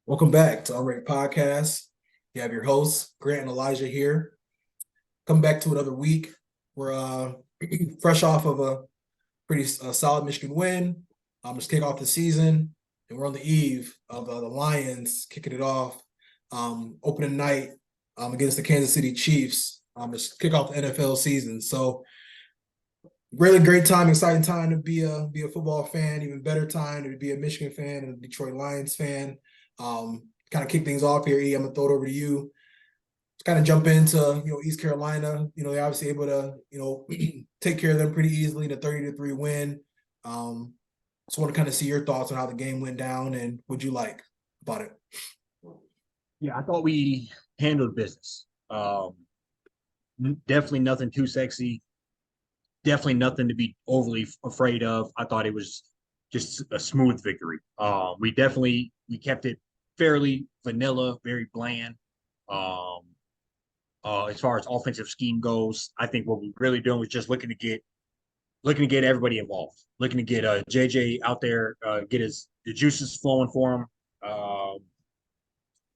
Welcome back to Unranked Podcast. You have your hosts, Grant and Elijah here. Coming back to another week. We're fresh off of a pretty solid Michigan win. Just kick off the season, and we're on the eve of the Lions kicking it off. Opening night against the Kansas City Chiefs. Just kick off the NFL season. So really great time, exciting time to be a football fan. Even better time to be a Michigan fan and a Detroit Lions fan. Kind of kick things off here, E. I'm gonna throw it over to you. Kind of jump into East Carolina. They're obviously able to take care of them pretty easily in a 30-3 win. Just want to kind of see your thoughts on how the game went down and what you like about it. Yeah, I thought we handled business. Definitely nothing too sexy. Definitely nothing to be overly afraid of. I thought it was just a smooth victory. We kept it fairly vanilla, very bland. As far as offensive scheme goes, I think what we're really doing was just looking to get everybody involved, looking to get JJ out there, get the juices flowing for him,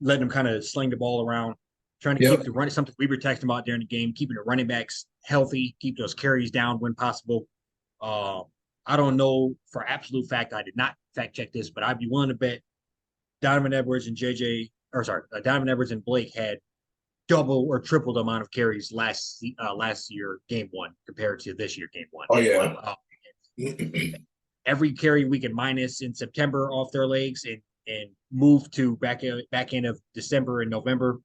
letting him kind of sling the ball around, trying to keep the running, something we were texting about during the game, keeping the running backs healthy, keep those carries down when possible. I don't know for absolute fact, I did not fact check this, but I'd be willing to bet Donovan Edwards and Donovan Edwards and Blake had double or triple the amount of carries last year game one compared to this year game one. Oh yeah. Every carry we can minus in September off their legs and move to back end of December and November.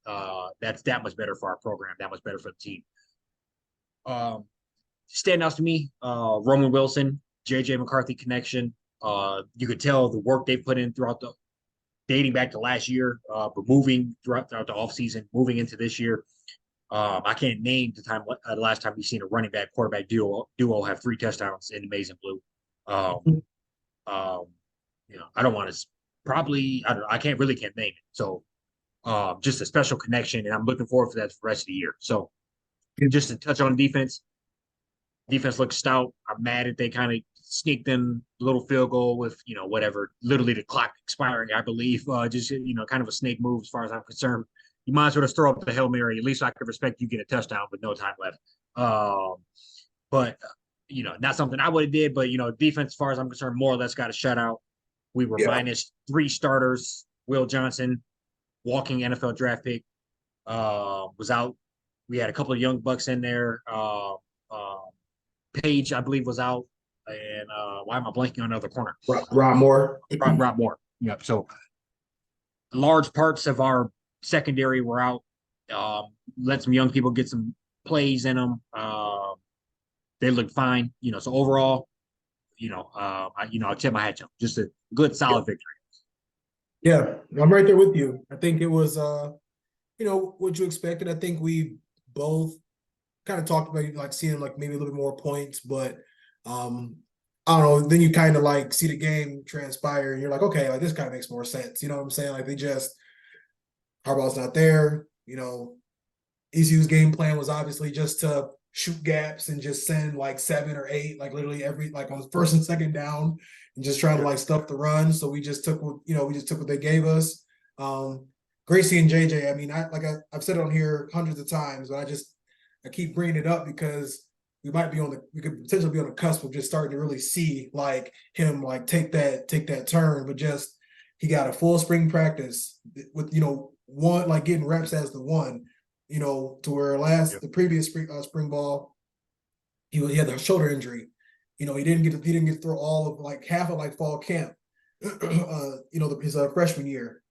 That's that much better for our program, that much better for the team. Standouts to me, Roman Wilson, JJ McCarthy connection. You could tell the work they put in throughout dating back to last year, but moving throughout the offseason, moving into this year. I can't name the last time we've seen a running back quarterback duo have 3 touchdowns in the maize and blue. I don't want to probably I can't name it. So just a special connection, and I'm looking forward for that for the rest of the year. So just to touch on defense looks stout. I'm mad that they kind of sneaked in a little field goal with, whatever, literally the clock expiring, I believe. Just, kind of a snake move as far as I'm concerned. You might as well just throw up the Hail Mary. At least I could respect you get a touchdown with no time left. But not something I would have did, but, defense, as far as I'm concerned, more or less got a shutout. We were minus 3 starters. Will Johnson, walking NFL draft pick, was out. We had a couple of young bucks in there. Page, I believe, was out. And why am I blanking on another corner? Rob Moore. Rob Moore. Yep. So large parts of our secondary were out. Let some young people get some plays in them. They looked fine. So overall, I'll tip my hat to them. Just a good, solid victory. Yeah, I'm right there with you. I think it was, what you expected. I think we both kind of talked about like seeing like maybe a little bit more points, but I don't know. Then you kind of like see the game transpire, and you're like, okay, like this kind of makes more sense. You know what I'm saying? Like Harbaugh's not there. ECU's game plan was obviously just to shoot gaps and just send like 7 or 8, like literally every like on first and second down, and just try to like stuff the run. So we just took what they gave us. Gracie and JJ. I mean, I've said it on here hundreds of times, but I keep bringing it up because we could potentially be on the cusp of just starting to really see like him like take that turn, but just he got a full spring practice with one like getting reps as the one, to where the previous spring ball he had a shoulder injury. He didn't get to throw all of like half of like fall camp, his freshman year.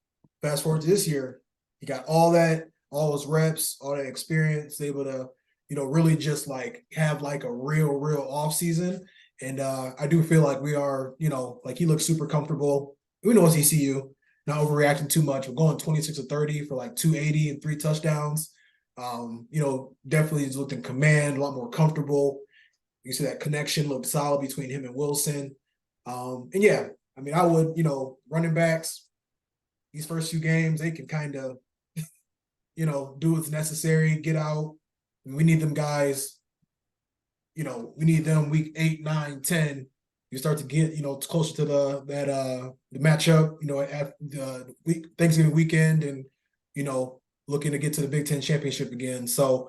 Fast forward to this year, he got all those reps, all that experience, able to really just like have like a real off season. And I do feel like we are, like he looks super comfortable. We know it's ECU, not overreacting too much. We're going 26-30 for like 280 and 3 touchdowns. Definitely he's looked in command, a lot more comfortable. You see that connection looked solid between him and Wilson. And yeah, I mean, I would, running backs, these first few games, they can kind of, do what's necessary, get out. We need them guys, we need them week 8, 9, 10, you start to get, closer to the matchup, at the Thanksgiving weekend, and looking to get to the Big Ten championship again. So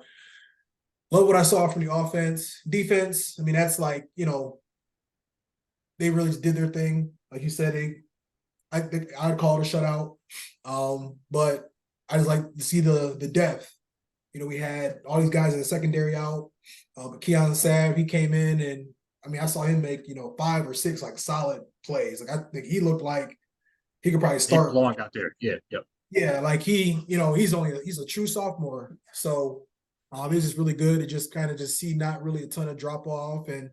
love what I saw from the offense. Defense, I mean, that's like, they really just did their thing. Like you said, I think I'd call it a shutout. But I just like to see the depth. We had all these guys in the secondary out. But Keon Sabb, he came in, and I mean, I saw him make 5 or 6 like solid plays. Like I think he looked like he could probably start. He belonged out there. Yeah, yep. Yeah, like he's a true sophomore. So it's just really good to just kind of just see not really a ton of drop off, and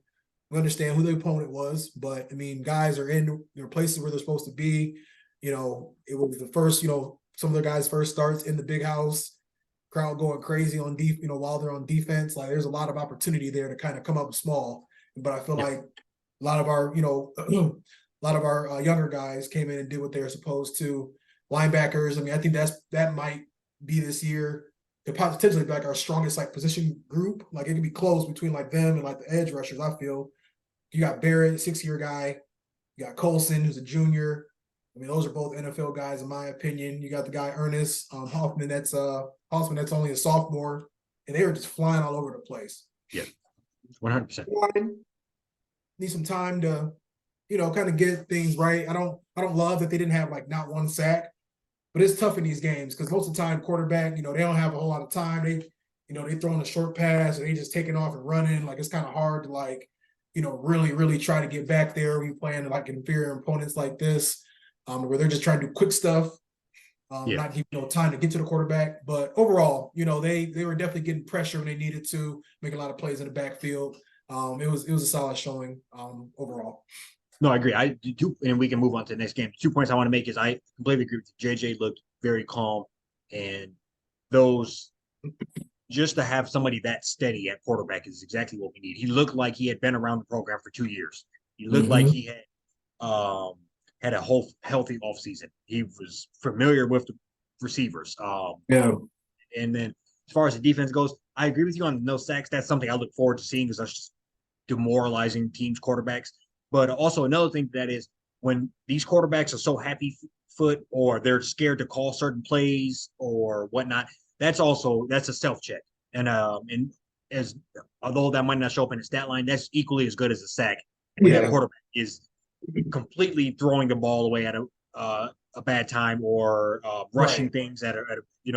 we understand who the opponent was. But I mean, guys are in their places where they're supposed to be. It was the first, some of the guys' first starts in the big house, crowd going crazy on while they're on defense. Like there's a lot of opportunity there to kind of come up small. But I feel like a lot of our, a lot of our younger guys came in and did what they were supposed to. Linebackers, I mean, I think that might be this year. It potentially be like our strongest like position group. Like it could be close between like them and like the edge rushers. I feel you got Barrett, 6-year guy. You got Colson, who's a junior. I mean, those are both NFL guys in my opinion. You got the guy Ernest Hoffman. That's only a sophomore, and they were just flying all over the place. Yeah, 100%. Need some time to, kind of get things right. I don't love that they didn't have like not one sack. But it's tough in these games because most of the time, quarterback, they don't have a whole lot of time. They throwing a short pass and they just taking off and running. Like it's kind of hard to like, really, really try to get back there. We playing like inferior opponents like this, where they're just trying to do quick stuff, not time to get to the quarterback. But overall, they were definitely getting pressure when they needed to, make a lot of plays in the backfield. It was a solid showing overall. No, I agree. I do, and we can move on to the next game. 2 points I want to make is I completely agree with you. JJ looked very calm, and those just to have somebody that steady at quarterback is exactly what we need. He looked like he had been around the program for 2 years. He looked like he had a whole healthy offseason. He was familiar with the receivers. And then as far as the defense goes, I agree with you on no sacks. That's something I look forward to seeing because that's just demoralizing teams' quarterbacks. But also another thing that is when these quarterbacks are so happy foot or they're scared to call certain plays or whatnot, that's a self check. And as although that might not show up in the stat line, that's equally as good as a sack when that quarterback is completely throwing the ball away at a bad time or rushing things at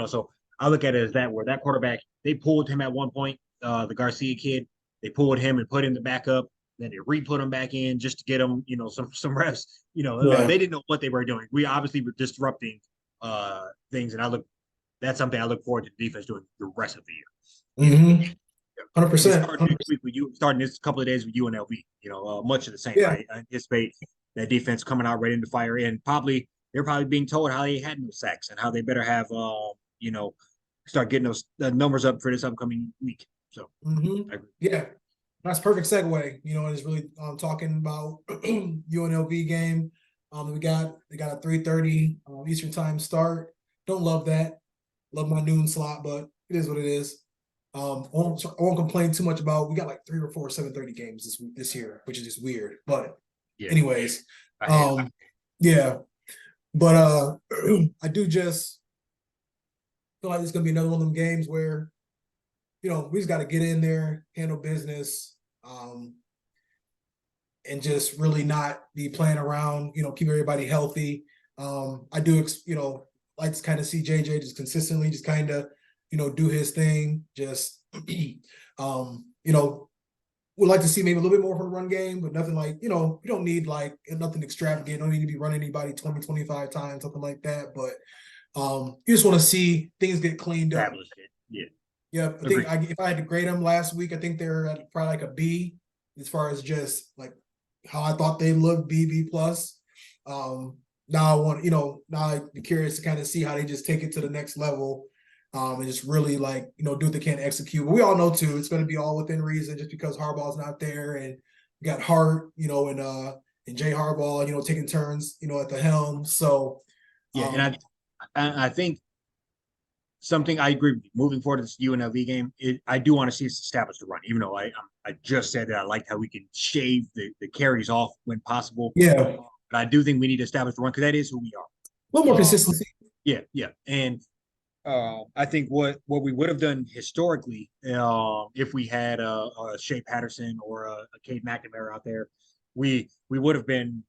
so I look at it as that where that quarterback, they pulled him at one point, the Garcia kid, they pulled him and put him the backup. Then they re-put them back in just to get them, some reps. They didn't know what they were doing. We obviously were disrupting things, and that's something I look forward to the defense doing the rest of the year. 100%. Starting this couple of days with UNLV. Much of the same. I anticipate that defense coming out ready to fire in. They're probably being told how they had no sacks and how they better have, start getting those numbers up for this upcoming week. So, yeah. That's perfect segue. It's really talking about UNLV game. They got a 3:30 Eastern time start. Don't love that. Love my noon slot, but it is what it is. I won't complain too much about. We got like 3 or 4 7:30 games this year, which is just weird. But anyways, yeah. But I do just feel like it's gonna be another one of them games where we just got to get in there, handle business. And just really not be playing around, keep everybody healthy. I do, like to kind of see JJ just consistently just kind of, do his thing. Just, would like to see maybe a little bit more from the run game, but nothing like, you don't need like nothing extravagant. Don't need to be running anybody 20, 25 times, something like that. But you just want to see things get cleaned up. Yeah, I think if I had to grade them last week, I think they're at probably like a B as far as just like how I thought they looked, B plus. Now I want, now I'd be curious to kind of see how they just take it to the next level and just really like, do what they can execute. But we all know too, it's going to be all within reason just because Harbaugh's not there and you got Hart, and Jay Harbaugh, taking turns, at the helm. So and I think something I agree with you. Moving forward to this UNLV game, I do want to see us establish the run, even though I just said that I liked how we can shave the carries off when possible. Yeah, But I do think we need to establish the run because that is who we are. a little more consistency. Yeah, yeah. And I think what we would have done historically, if we had a Shea Patterson or a Cade McNamara out there, we would have been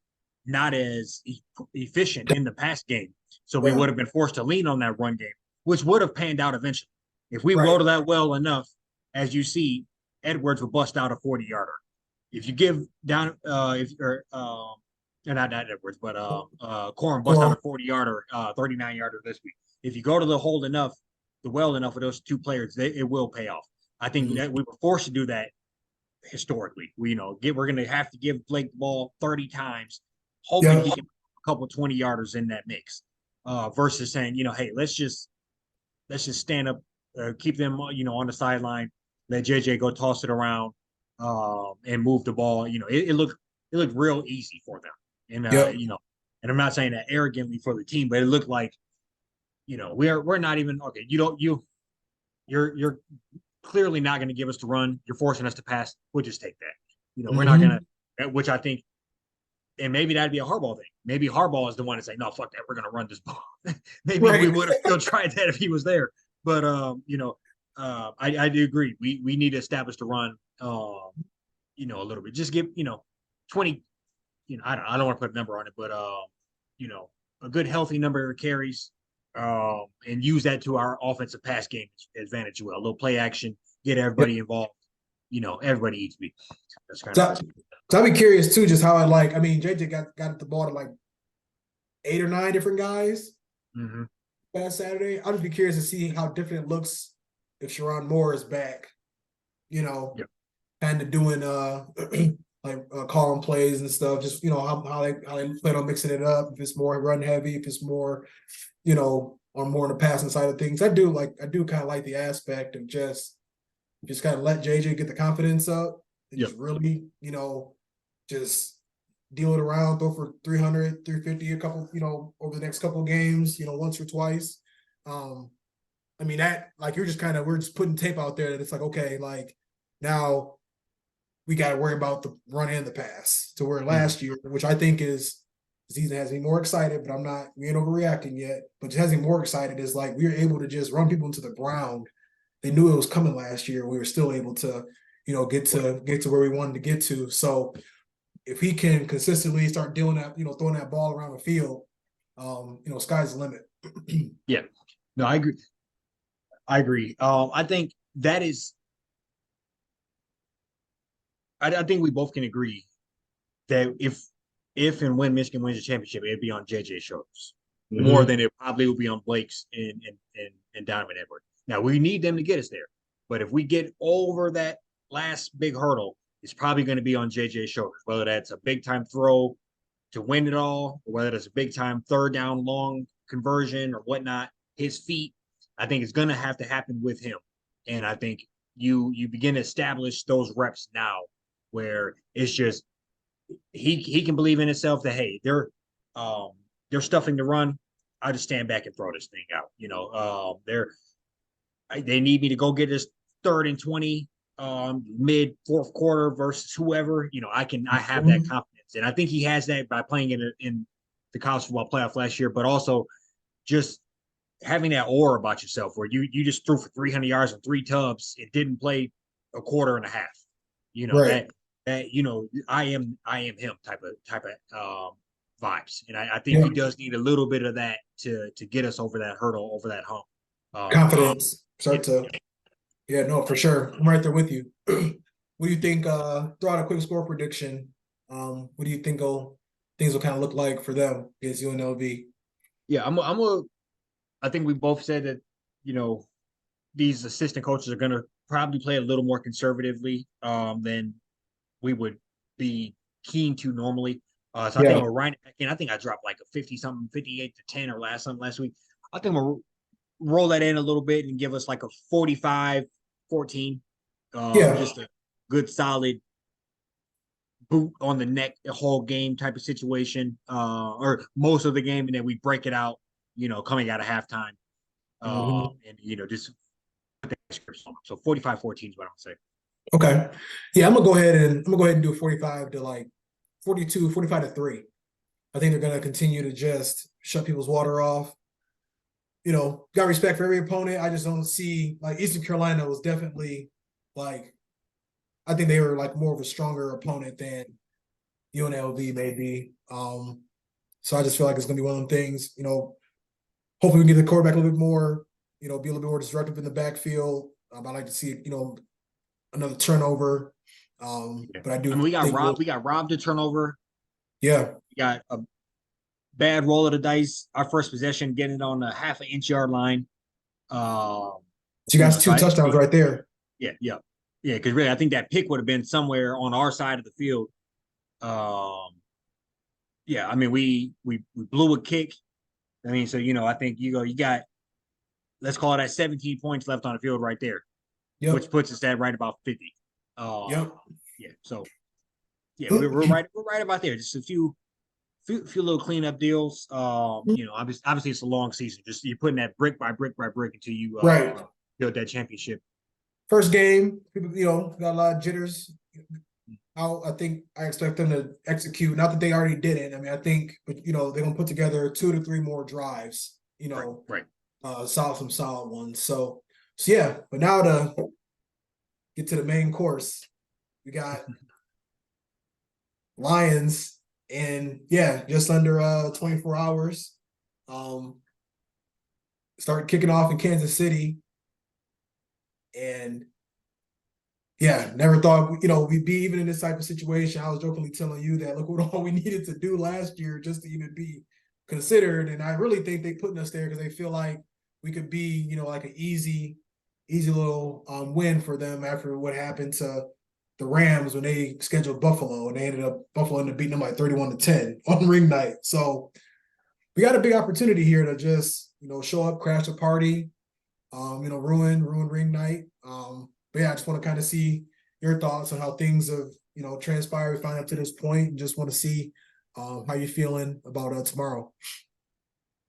not as efficient in the pass game. So we Yeah, would have been forced to lean on that run game, which would have panned out eventually. If we right. rolled that well enough, as you see, Edwards would bust out a 40-yarder. If you give down, if or not Edwards, but Corum bust out a 40-yarder, 39-yarder this week. If you go to the hold enough, the well enough of those two players, it will pay off. I think that we were forced to do that historically. We're going to have to give Blake the ball 30 times, hoping he can put a couple 20-yarders in that mix, versus saying, hey, let's just stand up, keep them, on the sideline, let JJ go toss it around, and move the ball. It looked real easy for them, and Yep. and I'm not saying that arrogantly for the team, but it looked like, we're not even okay. You're clearly not going to give us the run. You're forcing us to pass. We'll just take that. We're not going to, which I think, and maybe that'd be a Harbaugh thing. Maybe Harbaugh is the one to say, no, fuck that. We're going to run this ball. Maybe we would have still tried that if he was there. But, I do agree. We need to establish the run, a little bit. Just give, 20, I don't want to put a number on it, but, a good healthy number of carries, and use that to our offensive pass game advantage. Well, a little play action, get everybody involved. Everybody eats me. That's kind of. So I'd be curious too, just how JJ got the ball to like 8 or 9 different guys last Saturday. I'd just be curious to see how different it looks if Sharon Moore is back. Kind of doing calling plays and stuff. Just how they plan on mixing it up. If it's more run heavy, if it's more, or more on the passing side of things. I do kind of like the aspect of just kind of let JJ get the confidence up and just really, just deal it around, throw for 300, 350 a couple, over the next couple of games, once or twice. That, like, we're just putting tape out there that it's like, okay, like, now we got to worry about the run and the pass, to where last year, which I think is, the season has me more excited, but we ain't overreacting yet, but it has me more excited is like we were able to just run people into the ground. They knew it was coming last year. We were still able to, get to where we wanted to get to. So if he can consistently start doing that, throwing that ball around the field, sky's the limit. Yeah, no, I agree. I think that is. I think we both can agree that if and when Michigan wins the championship, it'd be on JJ's shoulders more than it probably will be on Blake's and Donovan Edwards. Now, we need them to get us there, but if we get over that last big hurdle, it's probably going to be on JJ's shoulders, whether that's a big time throw to win it all, or whether that's a big time third down long conversion or whatnot. His feet, I think it's going to have to happen with him. And I think you begin to establish those reps now where it's just he can believe in himself that, hey, they're stuffing the run. I'll just stand back and throw this thing out. They need me to go get this 3rd and 20 mid fourth quarter versus whoever. I have that confidence, and I think he has that by playing in the college football playoff last year, but also just having that aura about yourself where you just threw for 300 yards and 3 tubs and didn't play a quarter and a half. That I am him type of vibes, and I think he does need a little bit of that to get us over that hurdle, over that hump. Confidence no, for sure. I'm right there with you. What do you think? Throw out a quick score prediction. What do you think things will kind of look like for them against UNLV? Yeah, I think we both said that these assistant coaches are going to probably play a little more conservatively than we would be keen to normally. So I think we're right back in. I think I dropped like a 50-something, 58-10 or last week. I think we'll roll that in a little bit and give us like a 45-14. Just a good solid boot on the neck the whole game type of situation, or most of the game, and then we break it out, coming out of halftime. And just so 45-14 is what I'm saying. Okay. Yeah, I'm gonna go ahead and do 45 to like 42, 45 to 3. I think they're gonna continue to just shut people's water off. Got respect for every opponent. I just don't see like Eastern Carolina was definitely like I think they were like more of a stronger opponent than UNLV maybe. So I just feel like it's gonna be one of them things. Hopefully we can get the quarterback a little bit more. Be a little bit more disruptive in the backfield. I like to see another turnover. But I do we got think robbed. We got robbed a turnover. Yeah. We got a bad roll of the dice. Our first possession, getting it on the half-inch yard line. So you guys two touchdowns right there. Yeah. Because really, I think that pick would have been somewhere on our side of the field. Yeah. I mean, we blew a kick. I mean, so I think you got, let's call it at 17 points left on the field right there, which puts us at right about 50. Yep. Yeah. So we're right about there. Just a few little cleanup deals. Obviously it's a long season. Just you're putting that brick by brick by brick until you build that championship. First game, people, got a lot of jitters. I think I expect them to execute. Not that they already did it. I mean, I think, but they're gonna put together 2 to 3 more drives. Right. Some solid ones. So yeah. But now to get to the main course, we got Lions, and just under 24 hours. Start kicking off in Kansas City, and never thought we'd be even in this type of situation. I was jokingly telling you that look what all we needed to do last year just to even be considered, and I really think they putting us there because they feel like we could be like an easy little win for them after what happened to the Rams when they scheduled Buffalo, and Buffalo ended up beating them like 31-10 on ring night. So we got a big opportunity here to just show up, crash the party, ruin ring night. But I just want to kind of see your thoughts on how things have transpired, finally up to this point, and just want to see how you're feeling about tomorrow.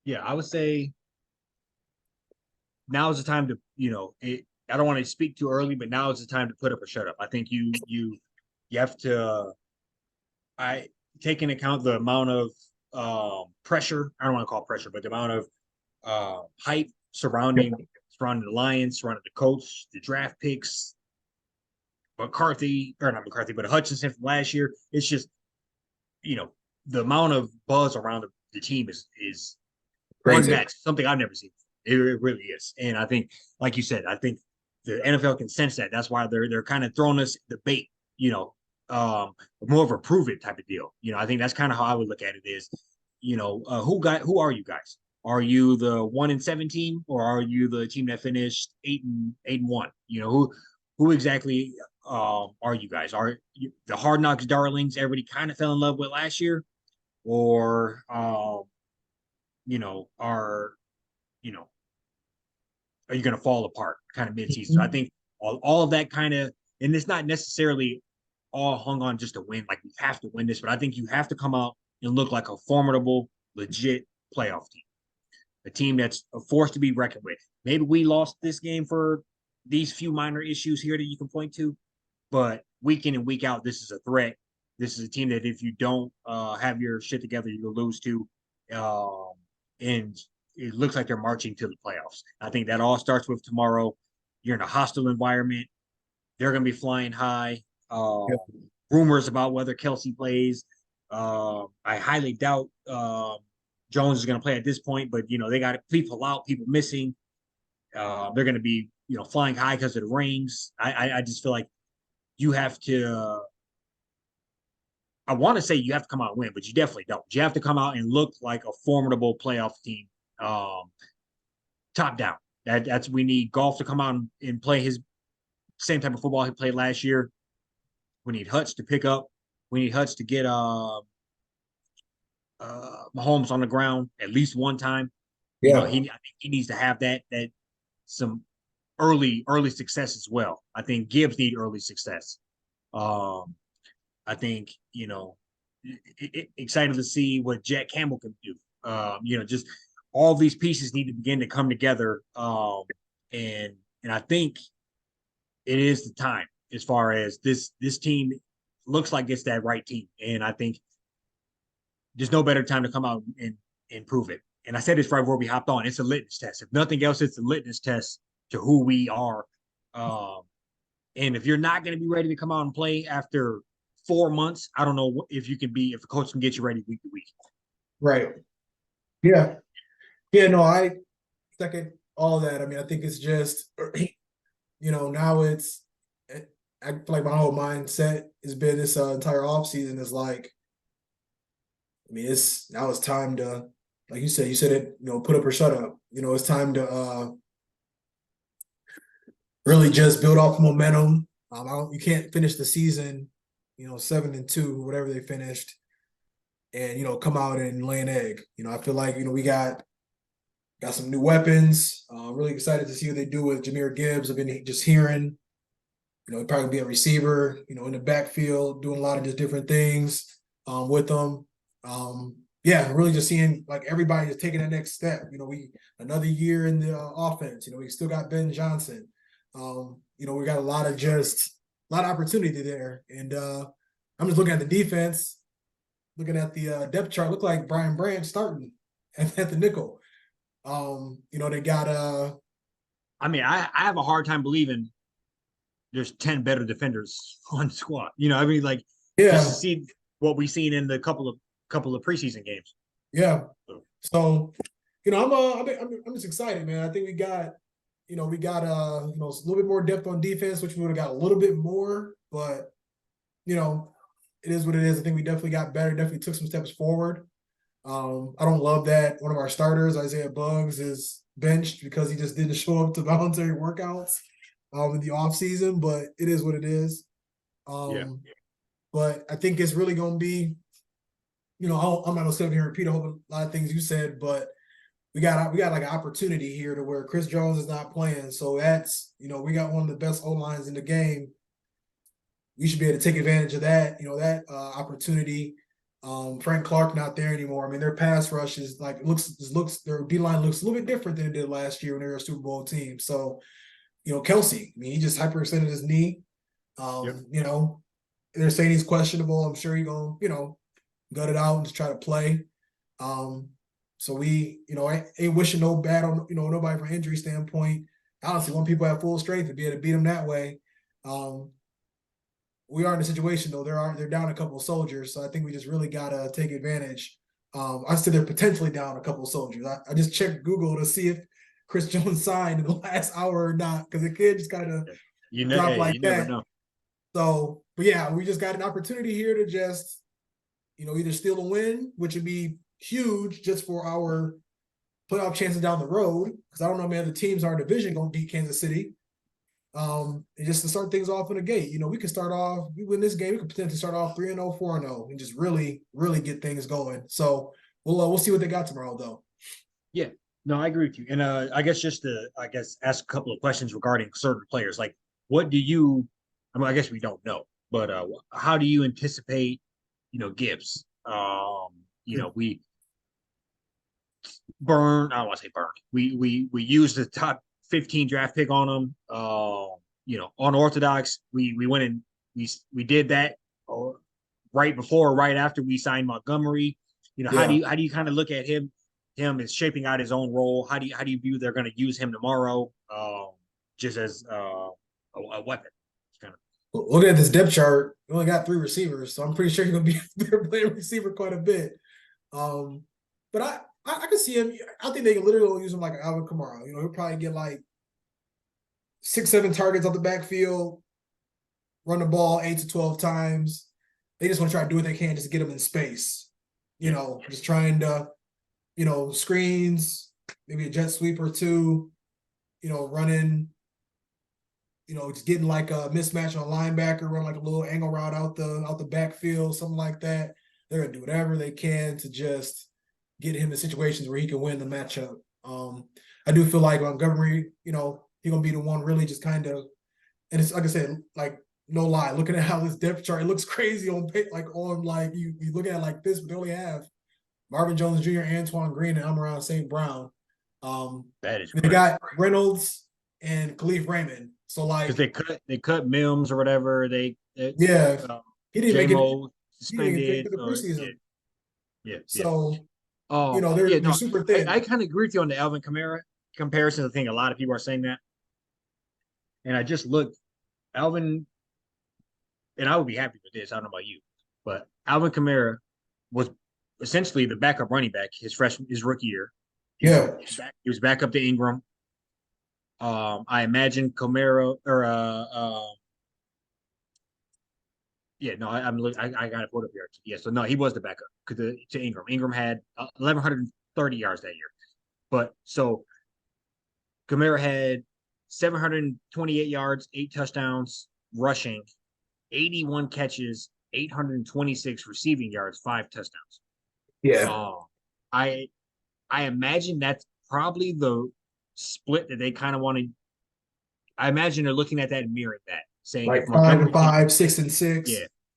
Yeah, I would say now is the time to I don't want to speak too early, but now is the time to put up or shut up. I think you have to take into account the amount of pressure. I don't want to call it pressure, but the amount of hype surrounding the Lions, surrounding the coach, the draft picks, not McCarthy, but Hutchinson from last year. It's just the amount of buzz around the team is unmatched. Something I've never seen. It really is, and I think, like you said, I think the NFL can sense that. That's why they're kind of throwing us the bait, more of a prove it type of deal. I think that's kind of how I would look at it is, who are you guys? Are you the 1-7 team, or are you the team that finished 8-1? Who exactly are you guys? Are you the Hard Knocks darlings everybody kind of fell in love with last year, or are you going to fall apart kind of mid-season? So I think all of that kind of, and it's not necessarily all hung on just a win. Like we have to win this, but I think you have to come out and look like a formidable, legit playoff team, a team that's a force to be reckoned with. Maybe we lost this game for these few minor issues here that you can point to, but week in and week out, this is a threat. This is a team that if you don't have your shit together, you'll lose to. And it looks like they're marching to the playoffs. I think that all starts with tomorrow. You're in a hostile environment. They're going to be flying high. Rumors about whether Kelsey plays. I highly doubt Jones is going to play at this point, but they got people out, people missing. They're going to be flying high because of the rings. I just feel like you have to. I want to say you have to come out and win, but you definitely don't. You have to come out and look like a formidable playoff team. Top down. That's we need Golf to come out and play his same type of football he played last year. We need Hutch to pick up. We need Hutch to get Mahomes on the ground at least one time. I think he needs to have that some early success as well. I think Gibbs need early success. I think excited to see what Jack Campbell can do. Just all these pieces need to begin to come together. And I think it is the time as far as this team looks like it's that right team. And I think there's no better time to come out and prove it. And I said this right before we hopped on. It's a litmus test. If nothing else, it's a litmus test to who we are. And if you're not going to be ready to come out and play after 4 months, I don't know if you can be, if the coach can get you ready week to week. Right. Yeah. Yeah, no, I second all that. I mean, I think it's just, now it's, I feel like my whole mindset has been this entire offseason is like, I mean, now it's time to, like you said it, put up or shut up. It's time to really just build off momentum. You can't finish the season, 7-2, whatever they finished, and come out and lay an egg. I feel like we got some new weapons. Really excited to see what they do with Jahmyr Gibbs. I've been just hearing, he'd probably be a receiver, in the backfield, doing a lot of just different things with them. Yeah, really just seeing like everybody just taking that next step. We another year in the offense. We still got Ben Johnson. We got a lot of opportunity there. And I'm just looking at the defense, looking at the depth chart. Look like Brian Branch starting at the nickel. They got I mean, I have a hard time believing there's 10 better defenders on the squad. I mean, like just to see what we've seen in the couple of preseason games. Yeah. So, I'm just excited, man. I think we got a little bit more depth on defense, which we would have got a little bit more, but it is what it is. I think we definitely got better, definitely took some steps forward. I don't love that one of our starters, Isaiah Buggs, is benched because he just didn't show up to voluntary workouts in the offseason, but it is what it is. But I think it's really going to be, I'm not going to sit here and repeat a whole lot of things you said, but we got like an opportunity here to where Chris Jones is not playing. So that's, we got one of the best O-lines in the game. We should be able to take advantage of that, that opportunity. Frank Clark not there anymore. I mean, their pass rush is like their D-line looks a little bit different than it did last year when they were a Super Bowl team. So, Kelsey, I mean, he just hyperextended his knee. They're saying he's questionable. I'm sure he's gonna, gut it out and just try to play. So we, I ain't wishing no bad on, nobody from injury standpoint. Honestly, when people have full strength to be able to beat them that way. We are in a situation though. They're down a couple of soldiers, so I think we just really gotta take advantage. I said they're potentially down a couple of soldiers. I just checked Google to see if Chris Jones signed in the last hour or not, because it could just kind of drop like that. Never know. So, but yeah, we just got an opportunity here to just, either steal a win, which would be huge just for our playoff chances down the road. Because I don't know, man, the teams in our division gonna beat Kansas City. And just to start things off in the gate, we could start off, we win this game, we could potentially start off 3-0, 4-0, and just really, really get things going. So we'll see what they got tomorrow, though. Yeah, no, I agree with you. And I guess just to, ask a couple of questions regarding certain players. Like, what do you, I guess we don't know, but how do you anticipate, Gibbs? We burn, I don't want to say burn. We used the top 15 draft pick on him. Unorthodox. We went and we did that right before or right after we signed Montgomery. How do you kind of look at him as shaping out his own role? How do you view they're going to use him tomorrow, just as a weapon? Looking at this depth chart, we only got 3 receivers, so I'm pretty sure he's going to be playing receiver quite a bit. But I can see him. I think they can literally use him like Alvin Kamara. He'll probably get like 6-7 targets off the backfield, run the ball 8 to 12 times. They just want to try to do what they can just to get him in space. Just trying to, screens, maybe a jet sweep or two, running, just getting like a mismatch on a linebacker, run like a little angle route out the backfield, something like that. They're going to do whatever they can to just get him in situations where he can win the matchup. I do feel like Montgomery, he's going to be the one really just kind of, and it's like I said, like, no lie, looking at how this depth chart, it looks crazy on you look at it like this, but they only have Marvin Jones Jr., Antoine Green, and Amon St. Brown. That is They crazy. got Reynolds and Khalif Raymond. So Because like, they cut Mims or whatever. yeah, Uh, he didn't make it. J-Mo He didn't even make suspended. it to the So yeah, preseason. yeah, yeah. So they're Yeah, they're no, super I thin. kind of agree with you on the Alvin Kamara comparison. I think a lot of people are saying that. And I just looked, Alvin, and I would be happy with this. I don't know about you, but Alvin Kamara was essentially the backup running back his rookie year. Yeah, He was back up to Ingram. I imagine Kamara or yeah, no, I'm looking. I got it pulled up here. Yeah, so no, he was the backup to Ingram. Ingram had 1,130 yards that year, but so Kamara had 728 yards, 8 touchdowns rushing, 81 catches, 826 receiving yards, 5 touchdowns. yeah, Um, I I imagine that's probably the split that they kind of want to. I imagine they're looking at that and mirroring that, saying if like 5 and Montgomery can, 5, 6 and yeah, 6.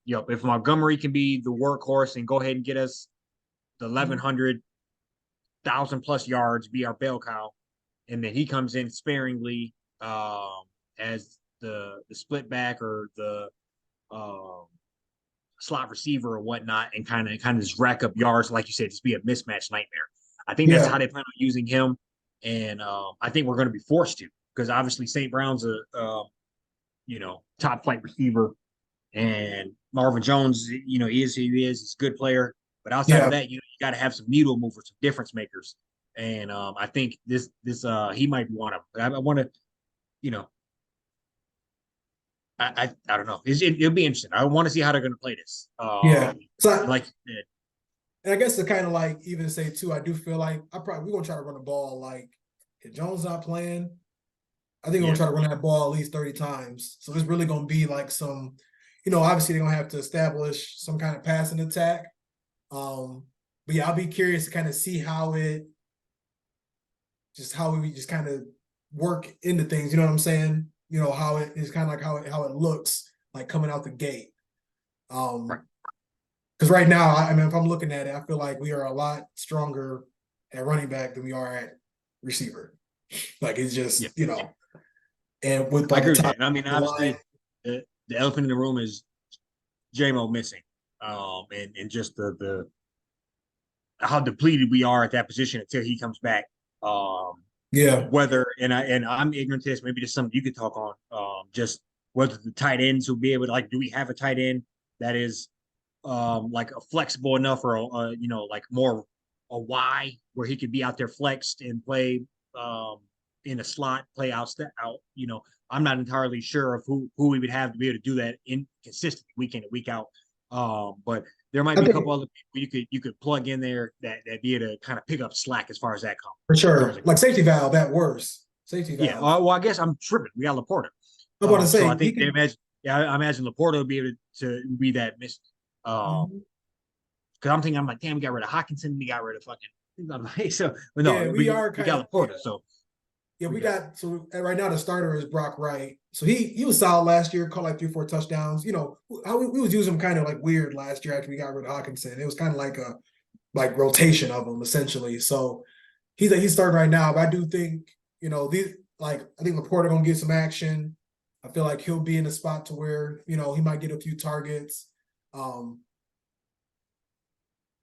yep, if Montgomery can be the workhorse and go ahead and get us the 1,100,000 plus yards, be our bell cow, and then he comes in sparingly as the split back or the um, slot receiver or whatnot, and kind of just rack up yards, like you said, just be a mismatch nightmare. I think that's Yeah, how they plan on using him, and I think we're going to be forced to because obviously St. Brown's a top flight receiver, and Marvin Jones, he is who he is. He's a good player, but outside of yeah. that, you got to have some needle movers, some difference makers, and I think this he might be one of them. I want to, you know, I don't know. It'll be interesting. I want to see how they're going to play this. Yeah. So, Like you said, and I guess to kind of like even say too, I do feel like we're gonna try to run the ball. Like if Jones not playing, I think we're gonna yeah, try to run that ball at least 30 times. So there's really gonna be like some, obviously they're gonna have to establish some kind of passing attack. But yeah, I'll be curious to kind of see how we just kind of work into things. You know what I'm saying? How it is kind of like how it looks like coming out the gate. right. Because right now, I mean, if I'm looking at it, I feel like we are a lot stronger at running back than we are at receiver. Like it's Yeah, just, and with I like the agree with that. top And I mean, of the line, obviously, the elephant in the room is J-Mo missing, and just the how depleted we are at that position until he comes back. Um, yeah, whether and I'm ignorant to this, maybe just something you could talk on. Just whether the tight ends will be able to do we have a tight end that is like a flexible enough or like more a Y where he could be out there flexed and play in a slot, play out. I'm not entirely sure of who we would have to be able to do that in consistently week in and week out. But there might I be a think couple other people you could plug in there that be able to kind of pick up slack as far as that for comes sure, in. like safety valve at worst, safety Yeah. valve. Well, I guess I'm tripping. We got Laporta. I'm about to So say I he think they can. imagine. Yeah, I imagine Laporta would be able to be that miss. Mhm. Because I'm like, damn, we got rid of Hawkinson, we got rid of fucking. I'm like, so, but Yeah, no, we we are we kind of. got Laporta, so Yeah, we we good. got so right now the starter is Brock Wright. So he was solid last year, caught like 3-4 touchdowns. How we was using him kind of like weird last year after we got rid of Hawkinson. It was kind of like a rotation of them essentially. So he's starting right now, but I do think these I think Laporta gonna get some action. I feel like he'll be in a spot to where he might get a few targets. Um,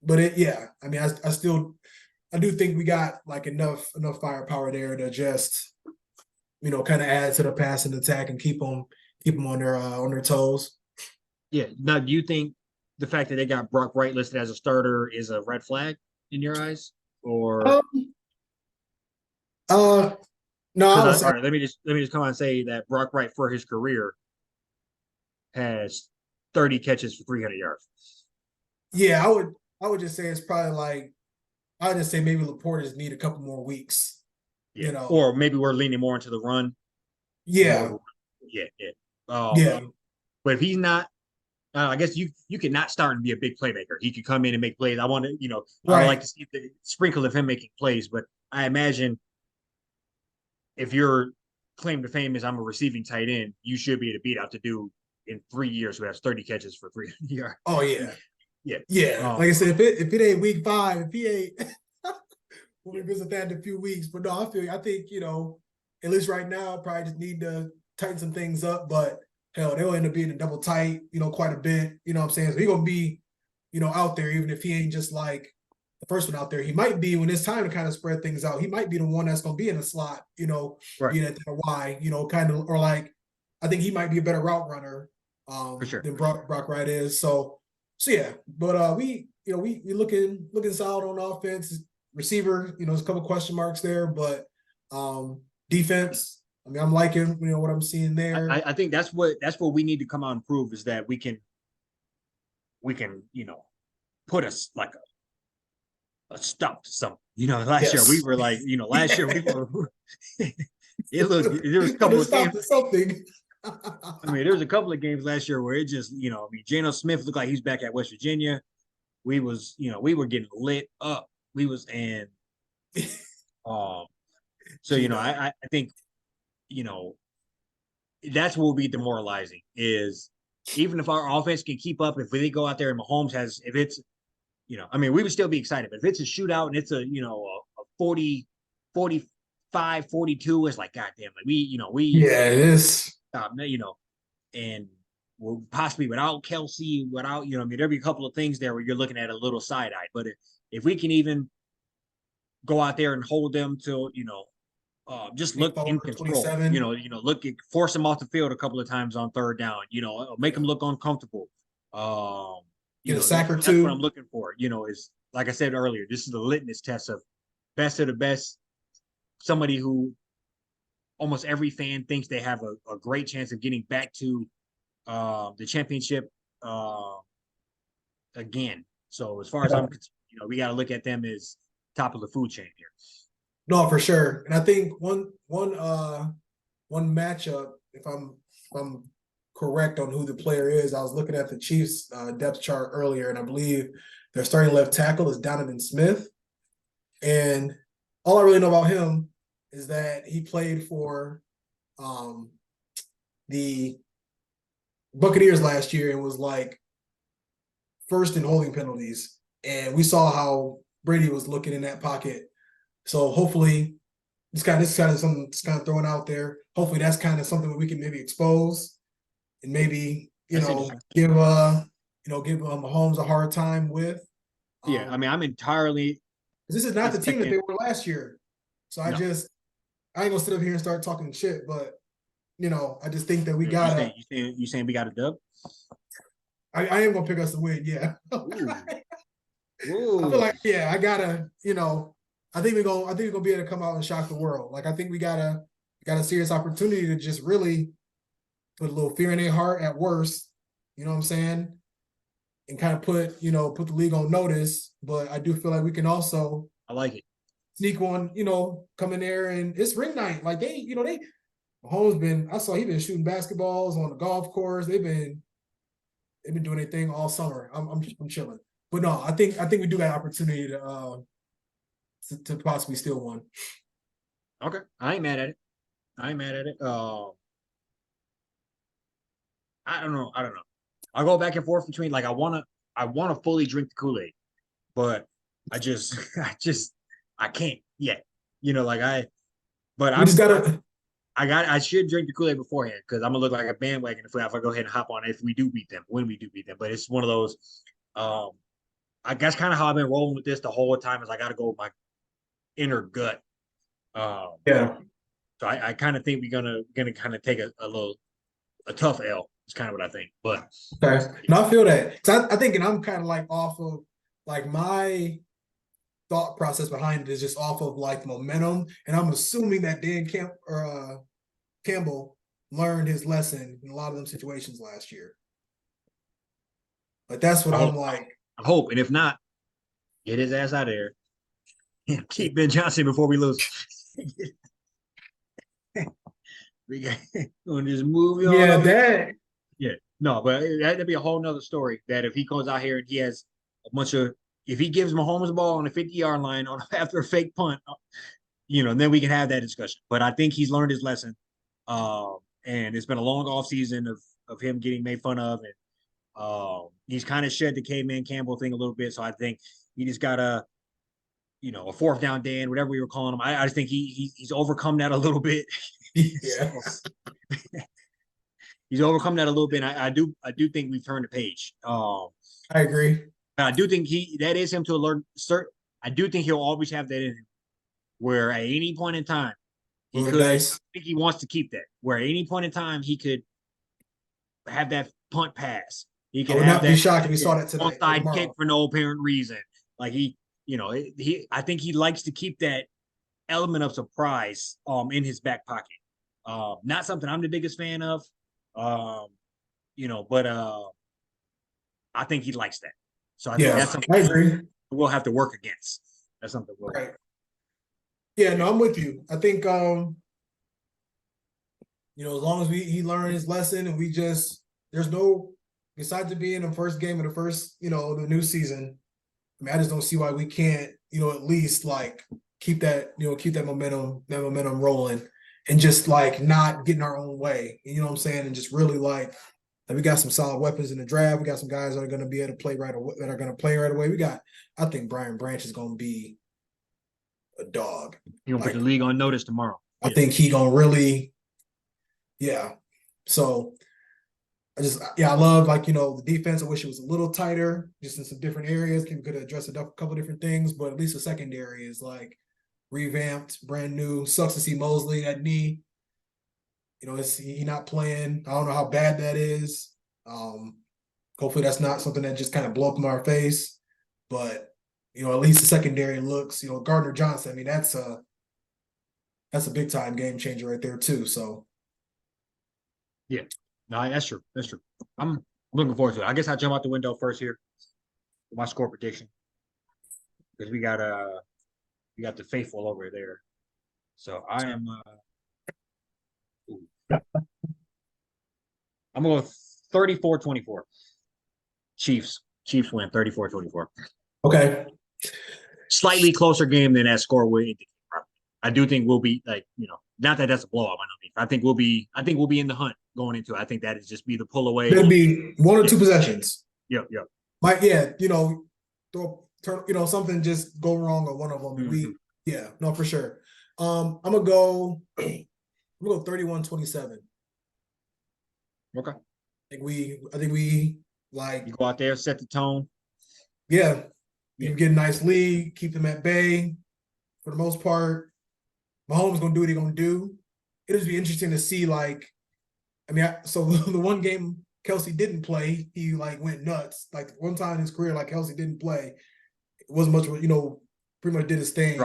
but yeah, I mean, I do think we got like enough firepower there to just kind of add to the passing attack and keep them on their toes. Yeah. Now, do you think the fact that they got Brock Wright listed as a starter is a red flag in your eyes, or Um, uh, no, I because was all right, let me just come on and say that Brock Wright for his career has 30 catches for 300 yards. yeah, I would just say it's probably like I would just say maybe Laporte just need a couple more weeks. Yeah, or maybe we're leaning more into the run, more of Yeah, a yeah, yeah. Um, yeah, but if he's not, I guess you could not start and be a big playmaker. He could come in and make plays. I would like right. to see the sprinkle of him making plays, but I imagine if your claim to fame is I'm a receiving tight end, you should be able to beat out the dude in 3 years who has 30 catches for 300 yards. Oh yeah, Yeah, like I said, if it ain't week 5, if he ain't, we'll revisit that in a few weeks. But no, I think at least right now, probably just need to tighten some things up. But hell, they'll end up being a double tight, quite a bit. You know what I'm saying? So he's gonna be, out there, even if he ain't just like the first one out there. He might be when it's time to kind of spread things out. He might be the one that's gonna be in the slot, Right. being at the Y, kind of, or like I think he might be a better route runner For sure. than Brock Wright is. So yeah, but we looking solid on offense. Receiver, there's a couple question marks there, but defense, I mean, I'm liking what I'm seeing there. I think that's what we need to come out and prove is that we can put us like a stop to something. Last year we were like, last year we were there was a couple of games. Something. I mean, there was a couple of games last year where it just, Jano Smith looked like he's back at West Virginia. We were getting lit up. So I think that's what will be demoralizing is even if our offense can keep up, if they go out there and Mahomes if it's, I mean, we would still be excited, but if it's a shootout and it's a 40, 45, 42, it's like, goddamn, like it is, and we're possibly without Kelsey, without, I mean, there'll be a couple of things there where you're looking at a little side eye, but if we can even go out there and hold them to, just look in control, force them off the field a couple of times on third down, make them look uncomfortable. Get a sack or two. That's what I'm looking for. Is like I said earlier, this is the litmus test of best of the best. Somebody who almost every fan thinks they have a great chance of getting back to the championship again. So as far as I'm concerned, we got to look at them as top of the food chain here. No, for sure. And I think one matchup, if I'm correct on who the player is, I was looking at the Chiefs depth chart earlier, and I believe their starting left tackle is Donovan Smith. And all I really know about him is that he played for the Buccaneers last year and was like first in holding penalties. And we saw how Brady was looking in that pocket. So hopefully this kind of something that's kind of thrown out there. Hopefully that's kind of something that we can maybe expose and maybe, give Mahomes a hard time with. Yeah, I mean, I'm entirely. This is not the team that they were last year. So I ain't gonna sit up here and start talking shit, but I just think that we gotta. You saying we got a dub? I am gonna pick us to win. Yeah. Ooh. I feel like I gotta. I think we're gonna be able to come out and shock the world. Like I think we got a serious opportunity to just really put a little fear in their heart at worst. You know what I'm saying? And kind of put the league on notice. But I do feel like we can also. I like it. Sneak one, come in there and it's ring night. Like Mahomes I saw he been shooting basketballs on the golf course. They've been doing their thing all summer. I'm chilling. But no, I think we do got an opportunity to possibly steal one. Okay. I ain't mad at it. I don't know. I go back and forth between like I wanna fully drink the Kool-Aid, but I can't yet. I should drink the Kool-Aid beforehand because I'm gonna look like a bandwagon if I go ahead and hop on it if we do beat them, when we do beat them. But it's one of those I guess kind of how I've been rolling with this the whole time is I gotta go with my inner gut. So I kind of think we're gonna kind of take a tough L. It's kind of what I think. But okay. No, I feel that. So I think, and I'm kind of like off of like my thought process behind it is just off of like momentum, and I'm assuming that Dan Campbell learned his lesson in a lot of them situations last year. But that's what I'm like. I hope, and if not, get his ass out of there. Keep Ben Johnson before we lose. We got on this movie. No, but that'd be a whole nother story. That if he goes out here and he has a bunch of, if he gives Mahomes the ball on the 50-yard line after a fake punt, then we can have that discussion. But I think he's learned his lesson, and it's been a long off season of him getting made fun of, He's kind of shed the caveman Campbell thing a little bit. So I think he just got a fourth down Dan, whatever we were calling him. I just think he's overcome that a little bit. So, Yes. he's overcome that a little bit. I do think we've turned the page. I agree. I do think that is him to alert. I do think he'll always have that in him, where at any point in time he Roll the could. dice. I think he wants to keep that. Where at any point in time he could have that punt pass. He I could would have not be that shocked if we saw that tonight or onside kick tomorrow. for no apparent reason. Like I think he likes to keep that element of surprise in his back pocket. Not something I'm the biggest fan of. But I think he likes that. So I think that's something I agree. we'll have to work against. That's something we'll Right. Yeah, no, I'm with you. I think as long as he learned his lesson and there's no besides it being the first game of the first, the new season. I mean, I just don't see why we can't, at least like keep that momentum rolling and just like not getting our own way. You know what I'm saying? And just really like we got some solid weapons in the draft. We got some guys that are going to be able to play right away. I think Brian Branch is going to be a dog. You're gonna put the league on notice tomorrow. I think he gonna really, yeah. So I love the defense. I wish it was a little tighter, just in some different areas. We could address a couple different things, but at least the secondary is like revamped, brand new. Sucks to see Mosley that knee. He not playing. I don't know how bad that is. Hopefully that's not something that just kind of blow up in our face. But at least the secondary looks. Gardner Johnson. I mean, that's a big time game changer right there too. So yeah, no, that's true. That's true. I'm looking forward to it. I guess I'll jump out the window first here with my score prediction because we got the faithful over there. So I am. I'm going to go 34-24. Chiefs win 34-24. Okay. Slightly closer game than that score would indicate. I do think we'll be not that that's a blowout. I think we'll be in the hunt going into it. I think that is just be the pull away. It'll be one or two possessions. Yeah. Something just go wrong on one of them. Mm-hmm. For sure. I'm gonna go 31-27. Okay. I think we like you go out there, set the tone. Yeah. You get a nice lead, keep them at bay for the most part. Mahomes gonna do what he's gonna do. It'll just be interesting to see, so the one game Kelsey didn't play, he went nuts. Like one time in his career, Kelsey didn't play. It wasn't much, pretty much did his thing.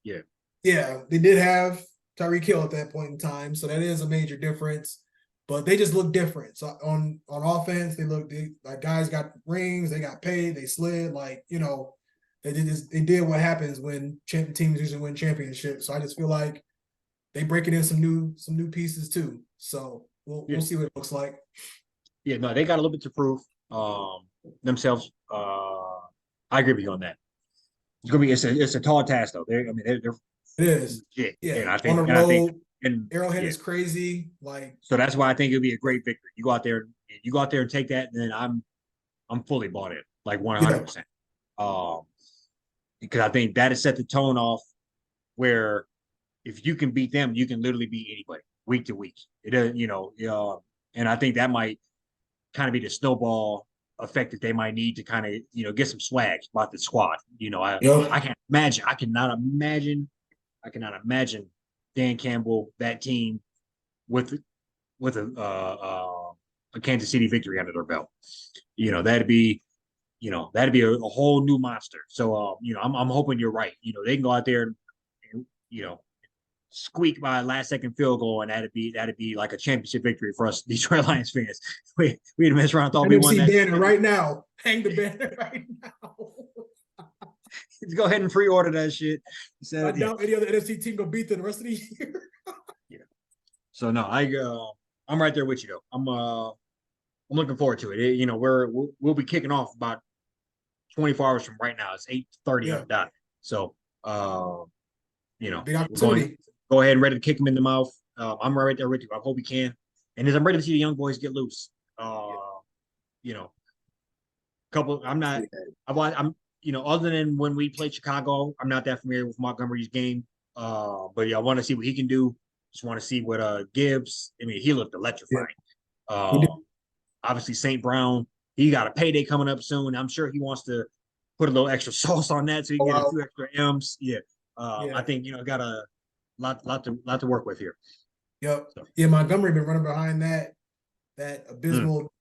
Yeah. Yeah, they did have Tyreek Hill at that point in time, so that is a major difference. But they just look different. So on offense, they guys got rings, they got paid, they slid, they did what happens when teams usually win championships. So I just feel like they breaking in some new pieces too. So we'll see what it looks like. Yeah, no, they got a little bit to prove themselves. I agree with you on that. It's a tall task though. They're it is. Yeah. I think on the road, Arrowhead is crazy. So that's why I think it'll be a great victory. You go out there and take that, and then I'm fully bought in, 100%. Because I think that has set the tone off where if you can beat them, you can literally beat anybody week to week. It doesn't, and I think that might kind of be the snowball effect that they might need to kind of, get some swag about the squad. I cannot imagine Dan Campbell, that team with a Kansas City victory under their belt. That'd be a whole new monster. So I'm hoping you're right. They can go out there and squeak by a last second field goal, and that'd be like a championship victory for us Detroit Lions fans. We'd mess around, thought we won that. Banner right now. Hang the banner right now. Let's go ahead and pre-order that shit. I doubt any other NFC team gonna beat them the rest of the year. Yeah. So no, I'm right there with you though. I'm looking forward to it. We'll be kicking off about 24 hours from right now. It's 8:30 on the dot. So big opportunity. Go ahead and ready to kick them in the mouth. I'm right there with you. I hope we can. And as I'm ready to see the young boys get loose. couple. I'm not. I'm. Other than when we played Chicago, I'm not that familiar with Montgomery's game. But yeah, I want to see what he can do. Just want to see what Gibbs. I mean, he looked electrifying. He Obviously St. Brown. He got a payday coming up soon. I'm sure he wants to put a little extra sauce on that so he can get a few extra M's. Yeah. I think got a lot to work with here. Yep. So. Yeah, Montgomery been running behind that abysmal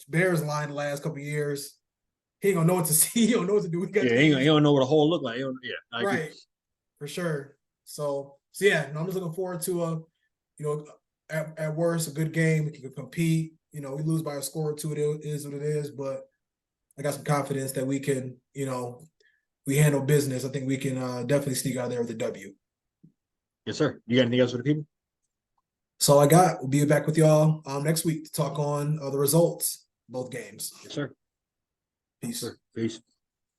Bears line the last couple of years. He ain't gonna know what to see. He don't know what to do. He don't know what a hole look like. Right, for sure. So yeah, I'm just looking forward to at worst a good game. We can compete. We lose by a score or two. It is what it is. But I got some confidence that we can. We handle business. I think we can definitely sneak out there with a W. Yes, sir. You got anything else for the people? So I got. We'll be back with y'all next week to talk on the results of both games. Yes, sir. Peace. Yes, sir. Peace.